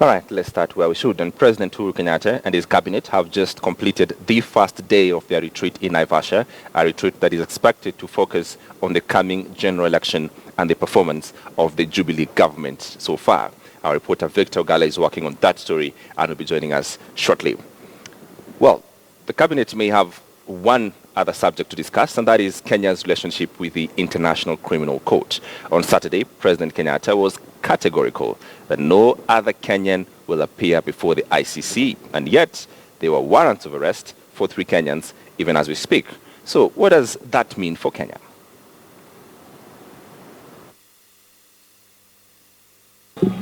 All right, let's start where we should. And President Uhuru Kenyatta and his cabinet have just completed the first day of their retreat in Naivasha, a retreat that is expected to focus on the coming general election and the performance of the Jubilee government so far. Our reporter Victor Gala is working on that story and will be joining us shortly. Well, the cabinet may have one other subject to discuss, and that is Kenya's relationship with the International Criminal Court. On Saturday, President Kenyatta was categorical that no other Kenyan will appear before the ICC, and yet there were warrants of arrest for 3 Kenyans even as we speak. So what does that mean for Kenya?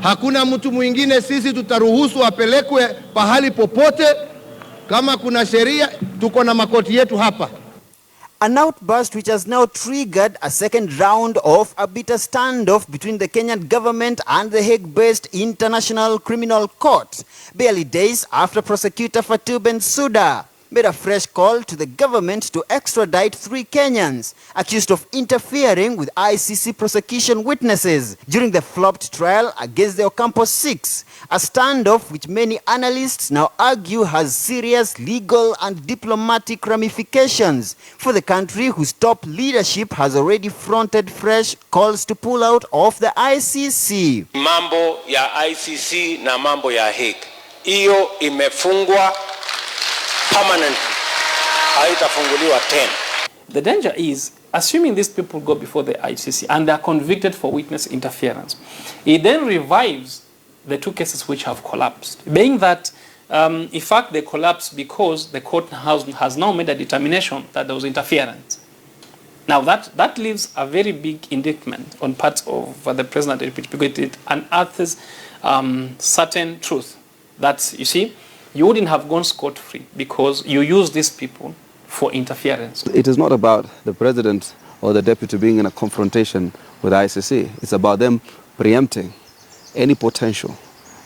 Hakuna mtu mwingine sisi tutaruhusu apelekwe pahali popote. Kama kuna sheria, tuko na makoti yetu hapa. An outburst which has now triggered a second round of a bitter standoff between the Kenyan government and the Hague-based International Criminal Court, barely days after prosecutor Fatou Bensouda made a fresh call to the government to extradite 3 Kenyans accused of interfering with ICC prosecution witnesses during the flopped trial against the Ocampo 6, a standoff which many analysts now argue has serious legal and diplomatic ramifications for the country whose top leadership has already fronted fresh calls to pull out of the ICC. Mambo ya ICC na mambo ya Hague, iyo imefungwa permanently. Haitafunguliwa tena. The danger is, assuming these people go before the ICC and they are convicted for witness interference, it then revives the 2 cases which have collapsed, being that in fact they collapsed because the court has now made a determination that there was interference. Now that leaves a very big indictment on part of the president because it unearths certain truth that, you see, you wouldn't have gone scot-free because you use these people for interference. It is not about the president or the deputy being in a confrontation with the ICC. It's about them preempting any potential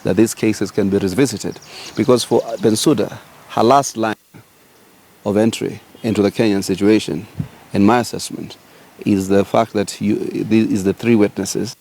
that these cases can be revisited. Because for Bensouda, her last line of entry into the Kenyan situation, in my assessment, is the fact that is the 3 witnesses.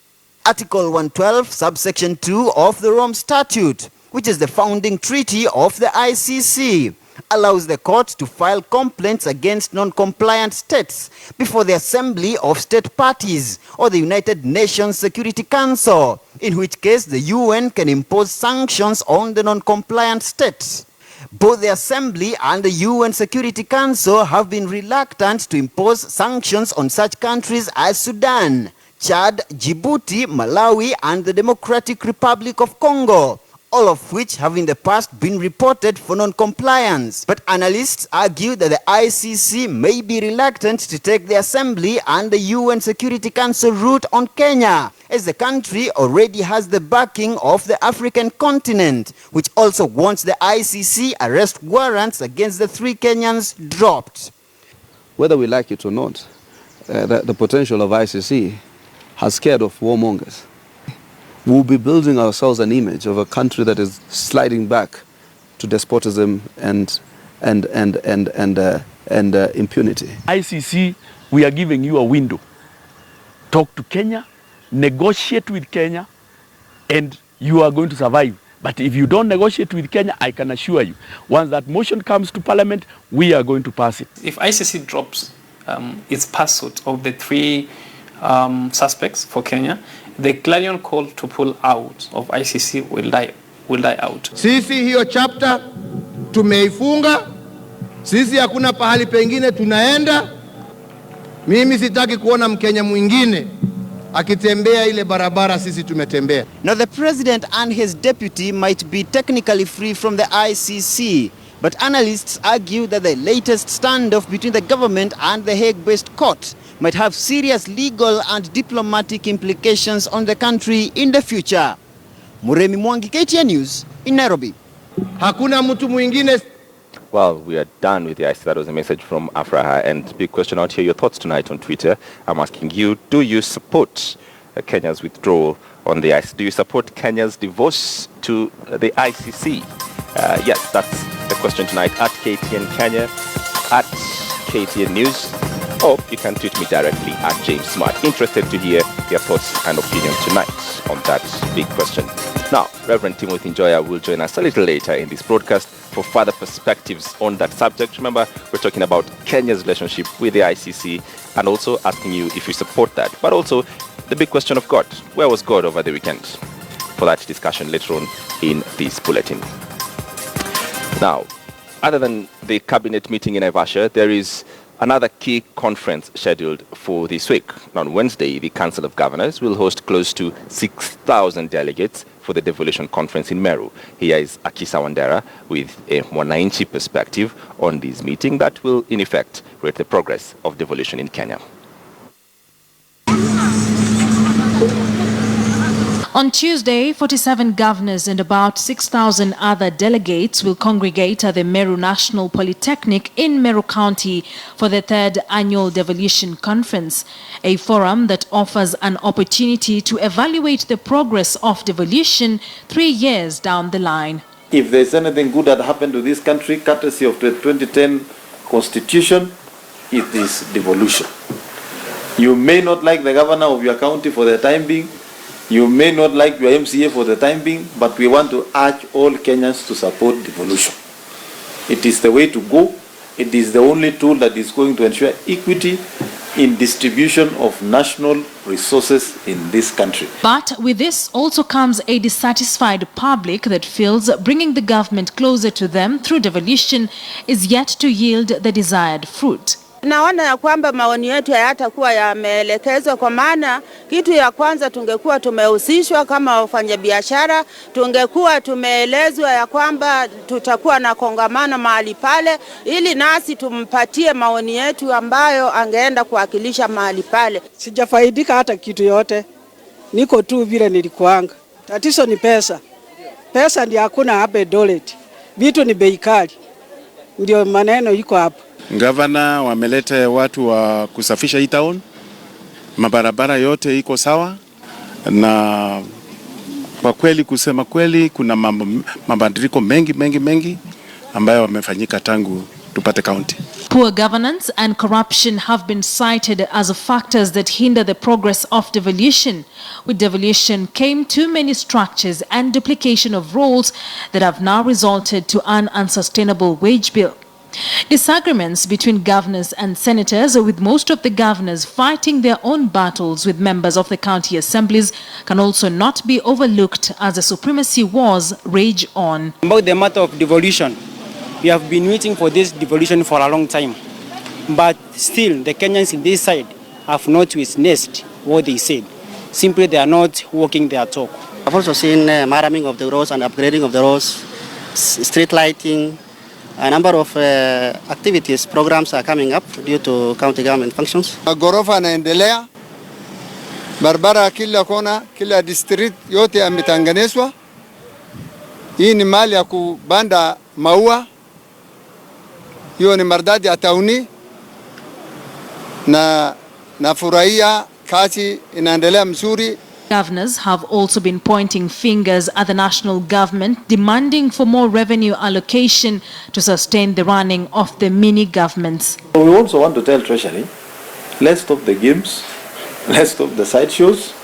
Article 112, subsection 2 of the Rome Statute, which is the founding treaty of the ICC, allows the court to file complaints against non-compliant states before the Assembly of State Parties or the United Nations Security Council, in which case the UN can impose sanctions on the non-compliant states. Both the Assembly and the UN Security Council have been reluctant to impose sanctions on such countries as Sudan, Chad, Djibouti, Malawi, and the Democratic Republic of Congo, all of which have in the past been reported for non-compliance. But analysts argue that the ICC may be reluctant to take the Assembly and the UN Security Council route on Kenya, as the country already has the backing of the African continent, which also wants the ICC arrest warrants against the 3 Kenyans dropped. Whether we like it or not, the potential of ICC has scared off warmongers. We'll be building ourselves an image of a country that is sliding back to despotism and impunity. ICC, we are giving you a window. Talk to Kenya, negotiate with Kenya, and you are going to survive. But if you don't negotiate with Kenya, I can assure you, once that motion comes to Parliament, we are going to pass it. If ICC drops its pursuit of the 3 suspects for Kenya, the clarion call to pull out of ICC will die out. Sisi hiyo chapter tumeifunga. Sisi hakuna pahali pengine tunaenda. Mimi sitaki kuona Mkenya mwingine akitembea ile barabara sisi tumetembea. Now the president and his deputy might be technically free from the ICC, but analysts argue that the latest standoff between the government and the Hague-based court might have serious legal and diplomatic implications on the country in the future. Muremi Mwangi, KTN News, in Nairobi. Hakuna mtu mwingine. Well, we are done with the ICC. That was a message from Afraha. And big question out here, your thoughts tonight on Twitter. I'm asking you, do you support Kenya's withdrawal on the ICC? Do you support Kenya's divorce to the ICC? Yes, that's the question tonight at KTN Kenya, at KTN News. or you can tweet me directly at James Smart. Interested to hear your thoughts and opinion tonight on that big question. Now, Reverend Timothy Njoya will join us a little later in this broadcast for further perspectives on that subject. Remember, we're talking about Kenya's relationship with the ICC and also asking you if you support that. But also, the big question of God. Where was God over the weekend? For that discussion later on in this bulletin. Now, other than the cabinet meeting in Naivasha, there is another key conference scheduled for this week. On Wednesday, the Council of Governors will host close to 6,000 delegates for the devolution conference in Meru. Here is Akisa Wandera with a Mwananchi perspective on this meeting that will, in effect, rate the progress of devolution in Kenya. On Tuesday, 47 governors and about 6,000 other delegates will congregate at the Meru National Polytechnic in Meru County for the third annual devolution conference, a forum that offers an opportunity to evaluate the progress of devolution 3 years down the line. If there's anything good that happened to this country, courtesy of the 2010 Constitution, it is devolution. You may not like the governor of your county for the time being. You may not like your MCA for the time being, but we want to urge all Kenyans to support devolution. It is the way to go. It is the only tool that is going to ensure equity in distribution of national resources in this country. But with this also comes a dissatisfied public that feels bringing the government closer to them through devolution is yet to yield the desired fruit. Naona ya kwamba maoni yetu hayatakuwa yameelekezwa, kwa maana kitu ya kwanza tungekuwa tumehusishwa kama wafanyabiashara, tungekuwa tumeelezwa ya kwamba tutakuwa na kongamano mahali pale ili nasi tumpatie maoni yetu ambayo angeenda kuwakilisha mahali pale. Sijafaidika hata kitu yote. Niko tu vile nilikuanga. Tatizo ni pesa. Pesa ndio hakuna hapa Eldoret. Vitu ni bei kali. Ndio maneno iko hapa. Gavana wameleta watu wa kusafisha hii town. Mabarabara yote iko sawa, na kwa kweli kusema kweli kuna mabadiliko mengi ambayo wamefanyika tangu tupate county. Poor governance and corruption have been cited as factors that hinder the progress of devolution. With devolution came too many structures and duplication of roles that have now resulted to an unsustainable wage bill. Disagreements between governors and senators, with most of the governors fighting their own battles with members of the county assemblies, can also not be overlooked as the supremacy wars rage on. About the matter of devolution, we have been waiting for this devolution for a long time. But still, the Kenyans in this side have not witnessed what they said. Simply, they are not walking their talk. I've also seen marraming of the roads and upgrading of the roads, street lighting. A number of activities, programs are coming up due to county government functions. Gorofa naendelea, barabara kila kona, kila district yote yametengenezwa. Hii ni mali ya kubanda maua. Hiyo ni maridadi ya tauni, na nafurahia kazi inaendelea mzuri. Governors have also been pointing fingers at the national government, demanding for more revenue allocation to sustain the running of the mini governments. We also want to tell Treasury, let's stop the games, let's stop the sideshows,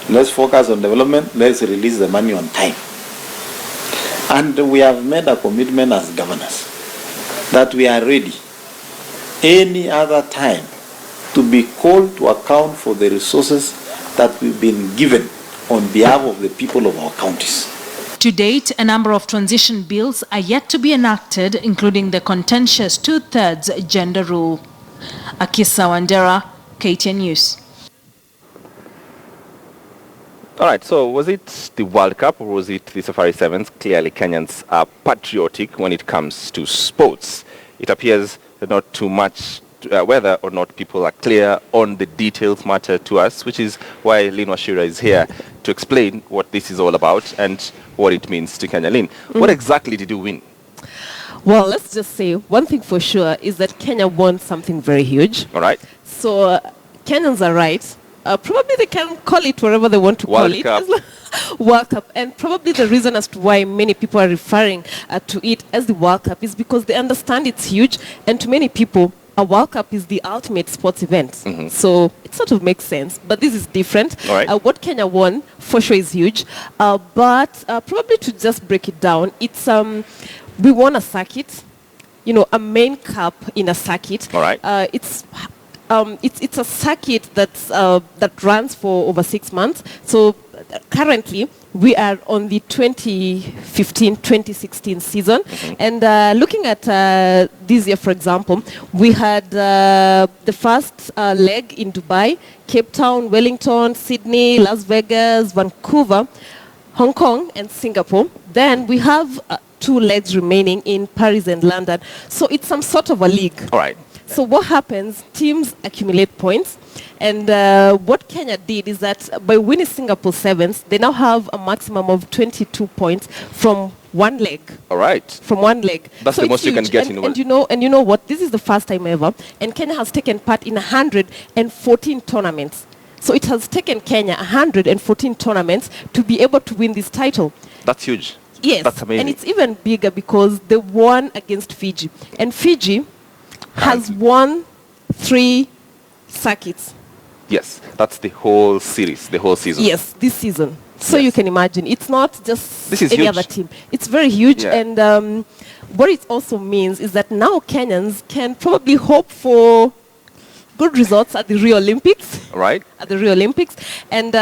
let's focus on development, let's release the money on time. And we have made a commitment as governors that we are ready any other time to be called to account for the resources that we've been given on behalf of the people of our counties. To date, a number of transition bills are yet to be enacted, including the contentious 2/3 gender rule. Akisa Wandera, KTN News. All right, so was it the World Cup or was it the Safari Sevens? Clearly, Kenyans are patriotic when it comes to sports. It appears that not too much whether or not people are clear on the details matter to us, which is why Lynn Washira is here to explain what this is all about and what it means to Kenya. Lynn, what exactly did you win? Well, let's just say one thing for sure is that Kenya won something very huge. All right. So Kenyans are right. Probably they can call it whatever they want to call it. World Cup. And probably the reason as to why many people are referring to it as the World Cup is because they understand it's huge, and to many people, a World Cup is the ultimate sports event. So it sort of makes sense. But this is different. All right. What Kenya won, for sure, is huge. But probably to just break it down, it's we won a circuit, you know, a main cup in a circuit. All right. It's a circuit that runs for over 6 months. So currently we are on the 2015-2016 season, and looking at this year, for example, we had the first leg in Dubai, Cape Town, Wellington, Sydney, Las Vegas, Vancouver, Hong Kong, and Singapore. Then we have 2 legs remaining in Paris and London. So it's some sort of a league. All right. So what happens, teams accumulate points, and what Kenya did is that by winning Singapore Sevens, they now have a maximum of 22 points from one leg. All right. From one leg. That's so the it's most you can huge. get and, in and you know what? This is the first time ever, and Kenya has taken part in 114 tournaments. So it has taken Kenya 114 tournaments to be able to win this title. That's huge. Yes. That's amazing. And it's even bigger because they won against Fiji. And Fiji has won 3 circuits. Yes, that's the whole series, the whole season. Yes, this season. So you can imagine, it's not just This is any huge. other team. It's very huge. Yeah. And what it also means is that now Kenyans can probably hope for good results at the Rio Olympics. Right. At the Rio Olympics. And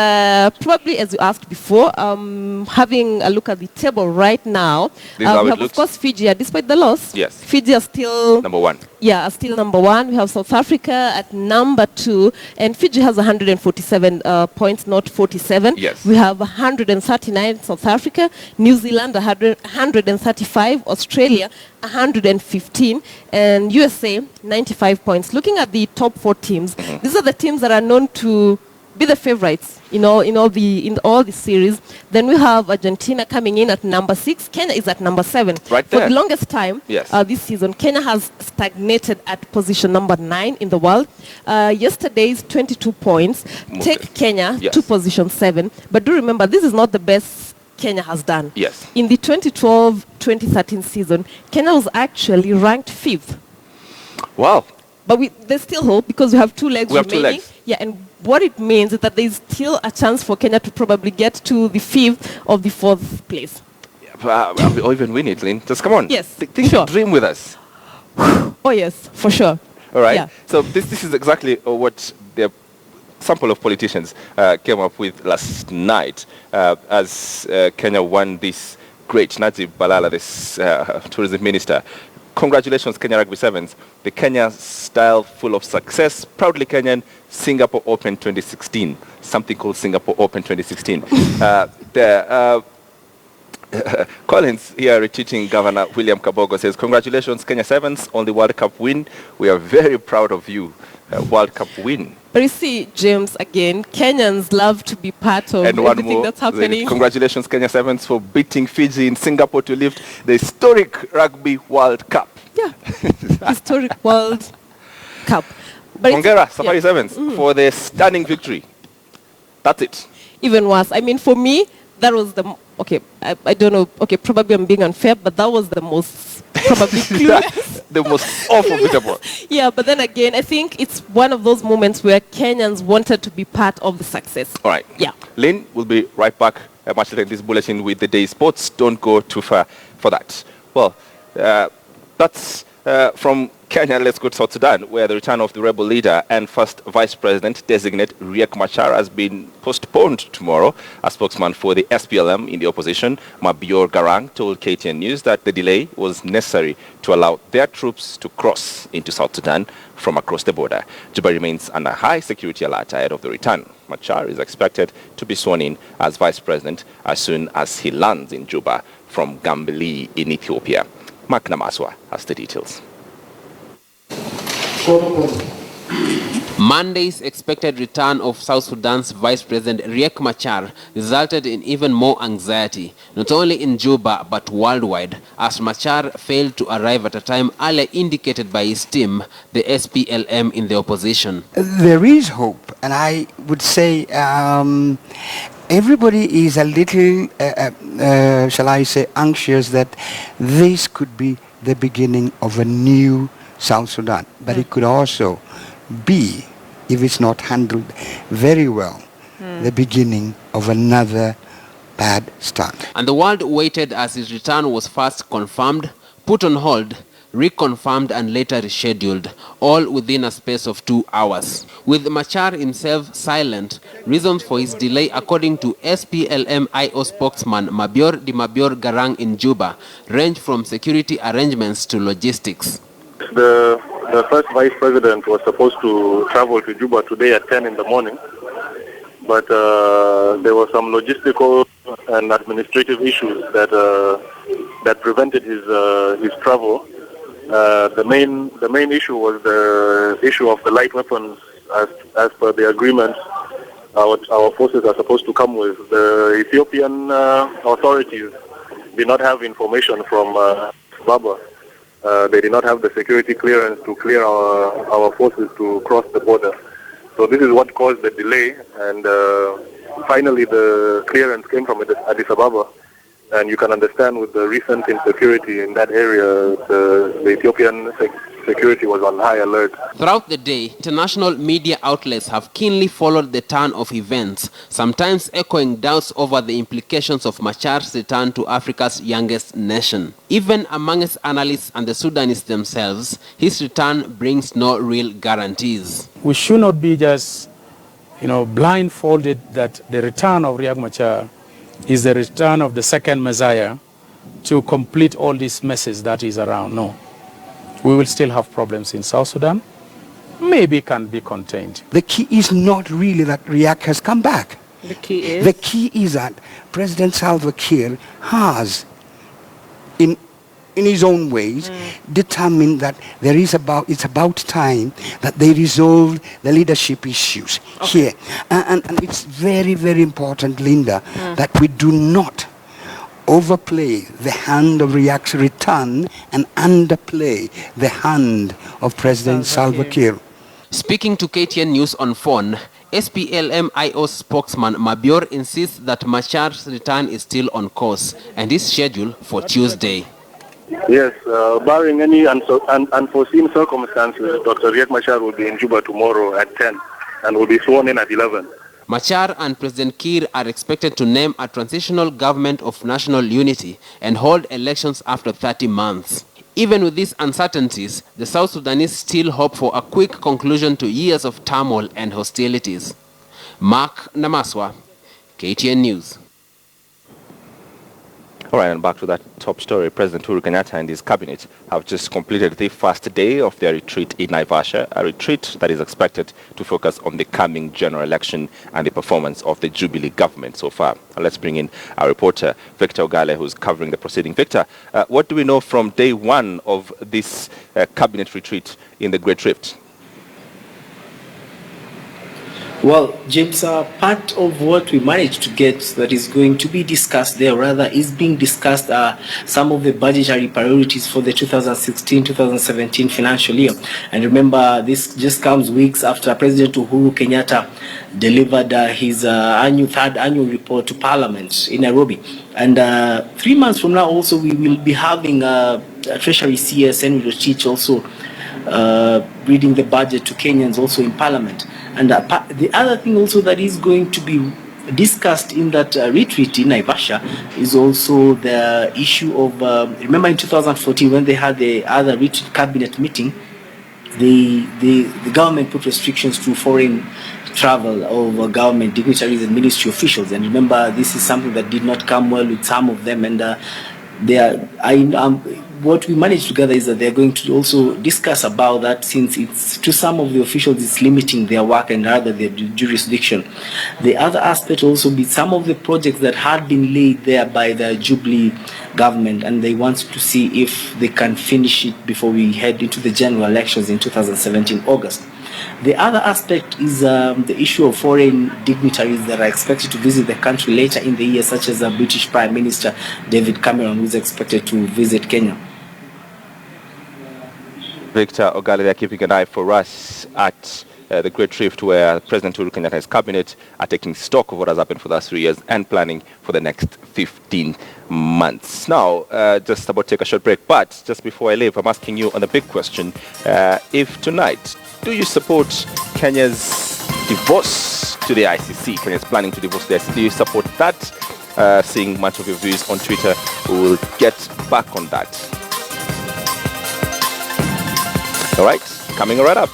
probably, as you asked before, having a look at the table right now, we This is how it have, of looks. course, Fiji, despite the loss. Yes. Fiji are still Number 1. Yeah, still number 1. We have South Africa at number 2, and Fiji has 147 points, not 47. Yes. We have 139 South Africa, New Zealand 135, Australia 115, and USA 95 points. Looking at the top 4 teams, these are the teams that are known to be the favorites in all the series. Then we have Argentina coming in at number 6. Kenya is at number 7. Right For there. the longest time Yes. this season, Kenya has stagnated at position number 9 in the world. Yesterday's 22 points take Kenya Yes. to position 7. But do remember, this is not the best Kenya has done. Yes. In the 2012-2013 season, Kenya was actually ranked 5th. Wow. But there's still hope because we have 2 legs We have 2 remaining. legs. Yeah, and what it means is that there's still a chance for Kenya to probably get to the 5th or the 4th place. Or even win it, Lynn. Just come on. Yes, Think dream with us. Oh yes, for sure. All right. Yeah. So this is exactly what the sample of politicians came up with last night as Kenya won this great. Najib Balala, this tourism minister. Congratulations, Kenya Rugby Sevens. The Kenya style full of success. Proudly Kenyan, Singapore Open 2016. Something called Singapore Open 2016. Collins here, retreating Governor William Kabogo, says, congratulations, Kenya Sevens, on the World Cup win. We are very proud of you. World Cup win. But you see, James, again, Kenyans love to be part of And one everything more, that's happening. Congratulations, Kenya Sevens, for beating Fiji in Singapore to lift the historic Rugby World Cup. Yeah, historic World Cup. But Hongera, Safari Sevens, for the stunning victory. That's it. Even worse. I mean, for me, that was okay, I don't know, okay, probably I'm being unfair, but that was the most probably clueless. The most awful victory. Yeah, but then again, I think it's one of those moments where Kenyans wanted to be part of the success. All right. Yeah. Lynn will be right back much later in this bulletin with the day's sports. Don't go too far for that. Well, that's from Kenya. Let's go to South Sudan, where the return of the rebel leader and first vice president designate Riek Machar has been postponed tomorrow. A spokesman for the SPLM in the opposition, Mabior Garang, told KTN News that the delay was necessary to allow their troops to cross into South Sudan from across the border. Juba remains under high security alert ahead of the return. Machar is expected to be sworn in as vice president as soon as he lands in Juba from Gambeli in Ethiopia. Mark Namaswa has the details. Monday's expected return of South Sudan's Vice President Riek Machar resulted in even more anxiety, not only in Juba but worldwide, as Machar failed to arrive at a time earlier indicated by his team, the SPLM in the opposition. There is hope, and I would say everybody is a little, shall I say, anxious that this could be the beginning of a new South Sudan, but it could also be, if it's not handled very well, the beginning of another bad start. And the world waited as his return was first confirmed, put on hold, reconfirmed and later rescheduled, all within a space of 2 hours. With Machar himself silent, reasons for his delay according to SPLM-IO spokesman Mabior Di Mabior Garang in Juba range from security arrangements to logistics. The first vice president was supposed to travel to Juba today at 10 in the morning, but there were some logistical and administrative issues that prevented his travel. The main issue was the issue of the light weapons. As per the agreement, our forces are supposed to come with. The Ethiopian authorities did not have information from Baba. They did not have the security clearance to clear our forces to cross the border. So this is what caused the delay, and finally the clearance came from Addis Ababa. And you can understand with the recent insecurity in that area, the Ethiopian security was on high alert. Throughout the day, international media outlets have keenly followed the turn of events, sometimes echoing doubts over the implications of Machar's return to Africa's youngest nation. Even amongst analysts and the Sudanese themselves, his return brings no real guarantees. We should not be just, blindfolded that the return of Riek Machar is the return of the second Messiah to complete all these messes that is around. No. We will still have problems in South Sudan. Maybe can be contained. The key is not really that Riek has come back. The key is? The key is that President Salva Kiir has, in his own ways, determined that it's about time that they resolve the leadership issues here. And it's very, very important, Linda, that we do not overplay the hand of Riek's return and underplay the hand of President Salva Kiir. Speaking to KTN News on phone, SPLM-IO spokesman Mabior insists that Machar's return is still on course and is scheduled for Tuesday. Yes, barring any unforeseen circumstances, Dr. Riek Machar will be in Juba tomorrow at 10 and will be sworn in at 11. Machar and President Kiir are expected to name a transitional government of national unity and hold elections after 30 months. Even with these uncertainties, the South Sudanese still hope for a quick conclusion to years of turmoil and hostilities. Mark Namaswa, KTN News. All right, and back to that top story. President Uhuru Kenyatta and his cabinet have just completed the first day of their retreat in Naivasha, a retreat that is expected to focus on the coming general election and the performance of the Jubilee government so far. Let's bring in our reporter, Victor Ogale, who's covering the proceeding. Victor, what do we know from day one of this cabinet retreat in the Great Rift? Well, James, part of what we managed to get that is going to be discussed there, rather, is being discussed some of the budgetary priorities for the 2016-2017 financial year. And remember, this just comes weeks after President Uhuru Kenyatta delivered his third annual report to Parliament in Nairobi. And 3 months from now, also, we will be having Treasury CS and Rotich also reading the budget to Kenyans also in Parliament. And the other thing also that is going to be discussed in that retreat in Naivasha is also the issue of, remember in 2014 when they had the other retreat cabinet meeting, the government put restrictions to foreign travel of government dignitaries and ministry officials. And remember, this is something that did not come well with some of them. And what we managed to gather is that they're going to also discuss about that, since it's to some of the officials it's limiting their work and rather their jurisdiction. The other aspect also be some of the projects that had been laid there by the Jubilee government, and they want to see if they can finish it before we head into the general elections in 2017 August. The other aspect is the issue of foreign dignitaries that are expected to visit the country later in the year, such as the British Prime Minister David Cameron, who is expected to visit Kenya. Victor Ogale, they're keeping an eye for us at the Great Rift, where President Uhuru Kenyatta's cabinet are taking stock of what has happened for the last 3 years and planning for the next 15 months. Now, just about to take a short break, but just before I leave, I'm asking you on the big question, if tonight, do you support Kenya's divorce to the ICC? Kenya's planning to divorce the ICC. Do you support that? Seeing much of your views on Twitter, we'll get back on that. All right, coming right up.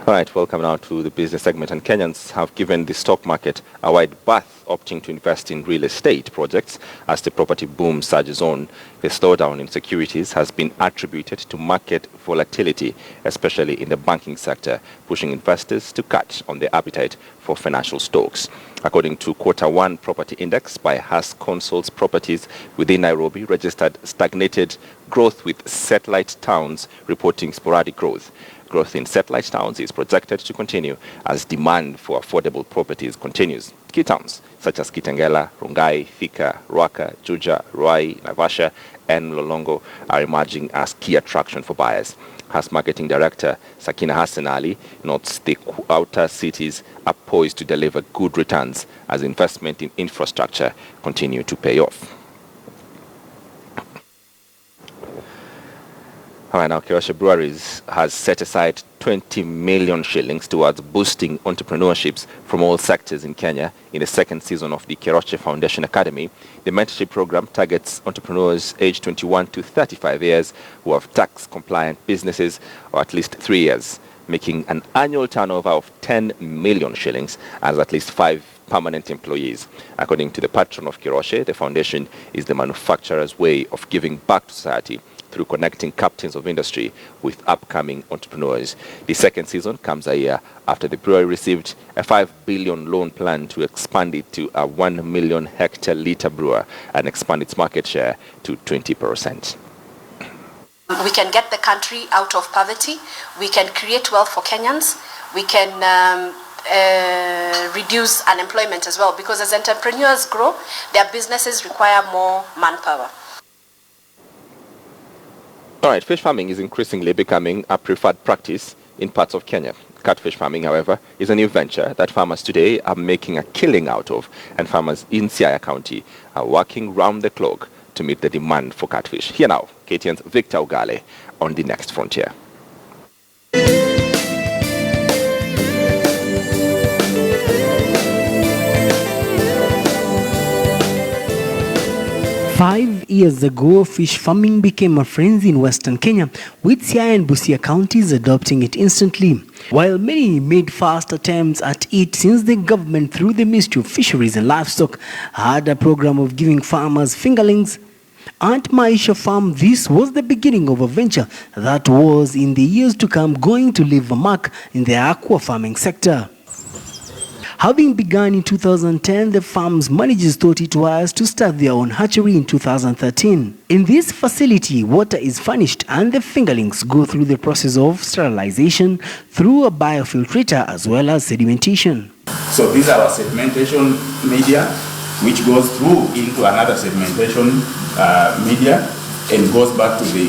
All right, welcome now to the business segment. And Kenyans have given the stock market a wide berth, opting to invest in real estate projects as the property boom surges on. The slowdown in securities has been attributed to market volatility, especially in the banking sector, pushing investors to cut on their appetite for financial stocks. According to Q1 property index by Has Consults, properties within Nairobi registered stagnated growth, with satellite towns reporting sporadic growth. Growth in satellite towns is projected to continue as demand for affordable properties continues. Key towns such as Kitengela, Rongai, Thika, Ruaka, Juja, Ruai, Naivasha, and Lolongo are emerging as key attraction for buyers. Has Marketing Director Sakina Hassan Ali notes the outer cities are poised to deliver good returns as investment in infrastructure continue to pay off. All right, now Kiroshe Breweries has set aside 20 million shillings towards boosting entrepreneurships from all sectors in Kenya in the second season of the Kiroshe Foundation Academy. The mentorship program targets entrepreneurs aged 21 to 35 years who have tax-compliant businesses or at least 3 years, making an annual turnover of 10 million shillings as at least 5 permanent employees. According to the patron of Kiroshe, the foundation is the manufacturer's way of giving back to society through connecting captains of industry with upcoming entrepreneurs. The second season comes a year after the brewery received a 5 billion loan plan to expand it to a 1 million hectoliter brewer and expand its market share to 20%. We can get the country out of poverty. We can create wealth for Kenyans. We can reduce unemployment as well, because as entrepreneurs grow, their businesses require more manpower. All right, fish farming is increasingly becoming a preferred practice in parts of Kenya. Catfish farming, however, is a new venture that farmers today are making a killing out of, and farmers in Siaya County are working round the clock to meet the demand for catfish. Here now, KTN's Victor Ugale on The Next Frontier. Five years ago, fish farming became a frenzy in Western Kenya, with Siaya and Busia counties adopting it instantly. While many made fast attempts at it since the government, through the Ministry of Fisheries and Livestock, had a program of giving farmers fingerlings, at Maisha Farm, this was the beginning of a venture that was, in the years to come, going to leave a mark in the aqua farming sector. Having begun in 2010, the farm's managers thought it wise to start their own hatchery in 2013. In this facility, water is furnished and the fingerlings go through the process of sterilization through a biofiltrator as well as sedimentation. So these are our sedimentation media, which goes through into another sedimentation media and goes back to the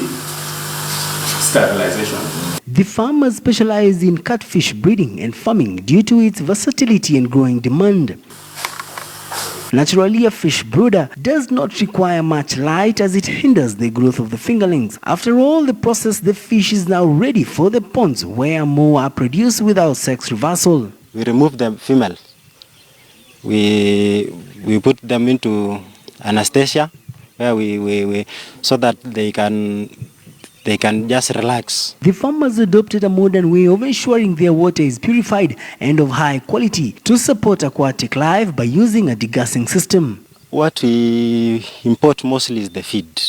sterilization. The farmers specialize in catfish breeding and farming due to its versatility and growing demand. Naturally, a fish brooder does not require much light as it hinders the growth of the fingerlings. After all the process, the fish is now ready for the ponds where more are produced without sex reversal. We remove the female. We put them into anesthesia where we so that they can just relax. The farmers adopted a modern way of ensuring their water is purified and of high quality to support aquatic life by using a degassing system. What we import mostly is the feed.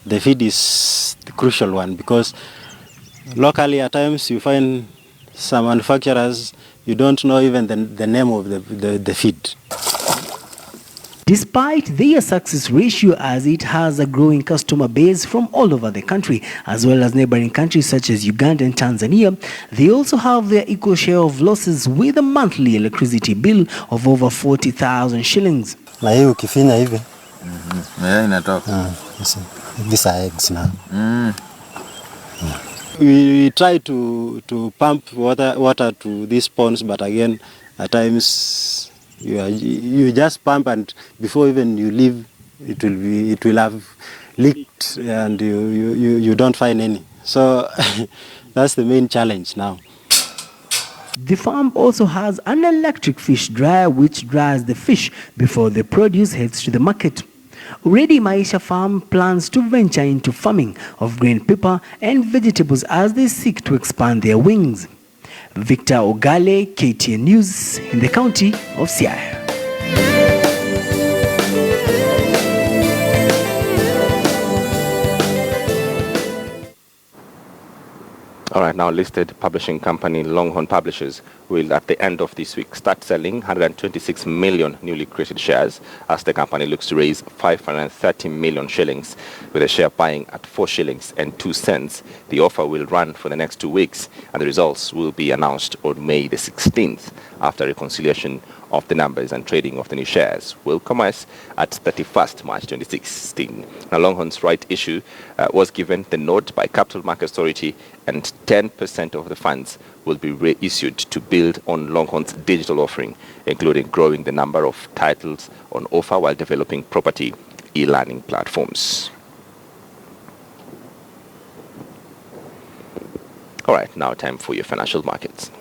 The feed is the crucial one, because locally at times you find some manufacturers, you don't know even the name of the feed. Despite their success ratio, as it has a growing customer base from all over the country, as well as neighboring countries such as Uganda and Tanzania, they also have their equal share of losses with a monthly electricity bill of over 40,000 shillings. Na hii ukifinya hivi Yeah, inatoka. These are eggs now. We try to pump water to these ponds, but again, at times you just pump, and before even you leave, it will have leaked, and you don't find any. So that's the main challenge now. The farm also has an electric fish dryer which dries the fish before the produce heads to the market. Already Maisha Farm plans to venture into farming of green pepper and vegetables as they seek to expand their wings. Victor Ogale, KTN News, in the county of Siaya. All right, now listed publishing company Longhorn Publishers will, at the end of this week, start selling 126 million newly created shares as the company looks to raise 530 million shillings, with a share buying at 4 shillings and 2 cents. The offer will run for the next 2 weeks, and the results will be announced on May the 16th after reconciliation of the numbers, and trading of the new shares will commence at 31st March 2016. Now, Longhorn's right issue was given the nod by Capital Markets Authority, and 10% of the funds will be reissued to build on Longhorn's digital offering, including growing the number of titles on offer while developing property e-learning platforms. All right, now time for your financial markets.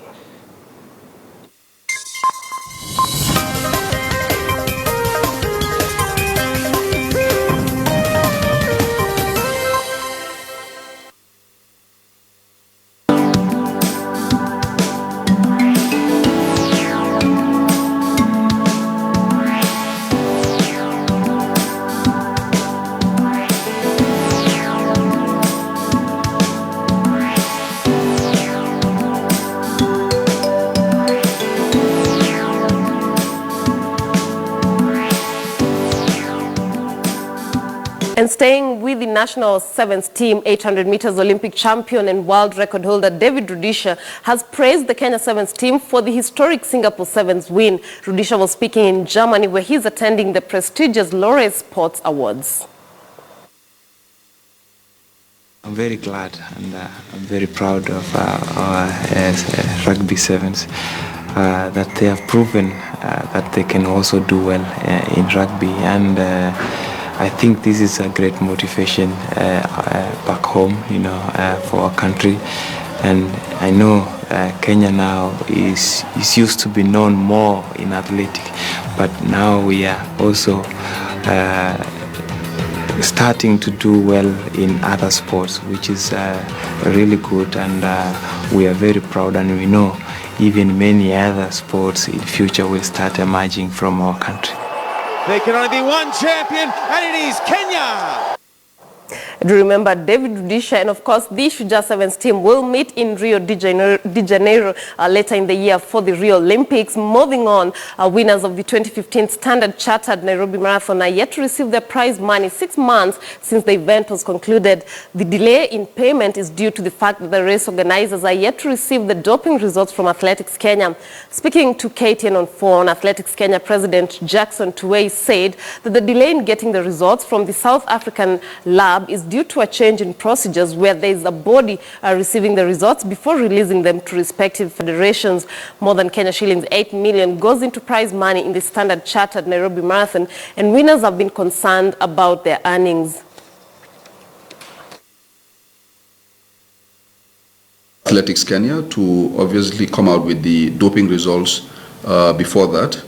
And staying with the national sevens team, 800 meters Olympic champion and world record holder David Rudisha has praised the Kenya sevens team for the historic Singapore sevens win. Rudisha was speaking in Germany, where he's attending the prestigious Laureate Sports Awards. I'm very glad, and I'm very proud of our rugby sevens that they have proven that they can also do well in rugby, and I think this is a great motivation back home, for our country. And I know Kenya now is used to be known more in athletics, but now we are also starting to do well in other sports, which is really good, and we are very proud, and we know even many other sports in future will start emerging from our country. There can only be one champion, and it is Kenya! Do remember David Rudisha and of course the Shujaa Sevens team will meet in Rio de Janeiro later in the year for the Rio Olympics. Moving on, winners of the 2015 Standard Chartered Nairobi Marathon are yet to receive their prize money 6 months since the event was concluded. The delay in payment is due to the fact that the race organizers are yet to receive the doping results from Athletics Kenya. Speaking to KTN on phone, Athletics Kenya President Jackson Tuwei said that the delay in getting the results from the South African lab is due to a change in procedures where there is a body receiving the results before releasing them to respective federations. More than Kenya shillings 8 million goes into prize money in the Standard Chartered Nairobi Marathon, and winners have been concerned about their earnings. Athletics Kenya to obviously come out with the doping results before that.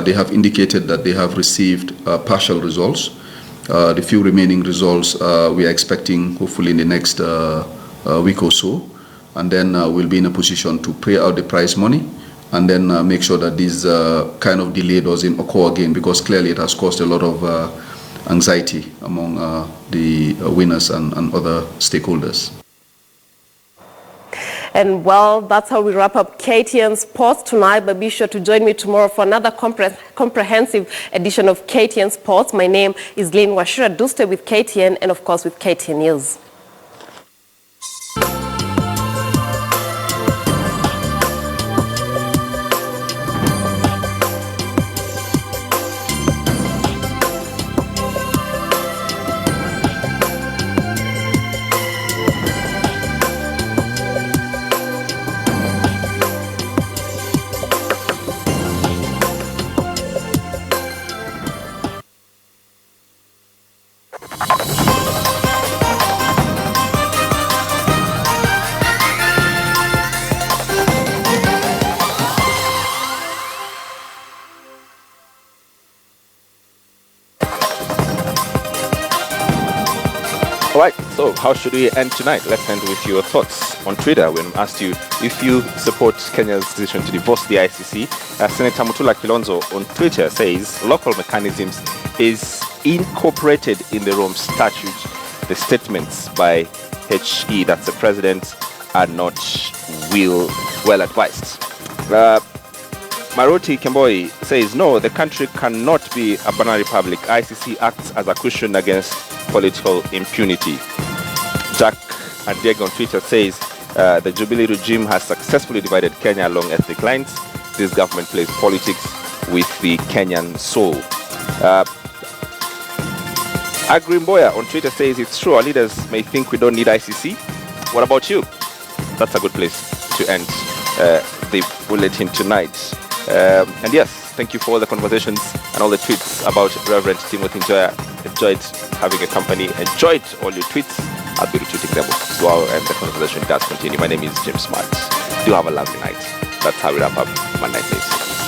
They have indicated that they have received partial results. The few remaining results we are expecting hopefully in the next week or so, and then we'll be in a position to pay out the prize money and then make sure that this kind of delay doesn't occur again, because clearly it has caused a lot of anxiety among the winners and other stakeholders. And well, that's how we wrap up KTN Sports tonight. But be sure to join me tomorrow for another comprehensive edition of KTN Sports. My name is Lynn Washira Duste with KTN and of course with KTN News. So, how should we end tonight? Let's end with your thoughts. On Twitter, when I asked you if you support Kenya's decision to divorce the ICC, Senator Mutula Kilonzo on Twitter says local mechanisms is incorporated in the Rome Statute. The statements by HE, that's the president, are not well advised. Maroti Kemboi says, no, the country cannot be a banana republic. ICC acts as a cushion against political impunity. Jack and Diego on Twitter says, the Jubilee regime has successfully divided Kenya along ethnic lines. This government plays politics with the Kenyan soul. Agri Mboya on Twitter says, it's true, our leaders may think we don't need ICC. What about you? That's a good place to end the bulletin tonight. And yes, thank you for all the conversations and all the tweets about Reverend Timothy Njoya. Enjoyed having a company, enjoyed all your tweets. I'll be retweeting them as well, and the conversation does continue. My name is James Smart. Do have a lovely night. That's how we wrap up Monday Night News.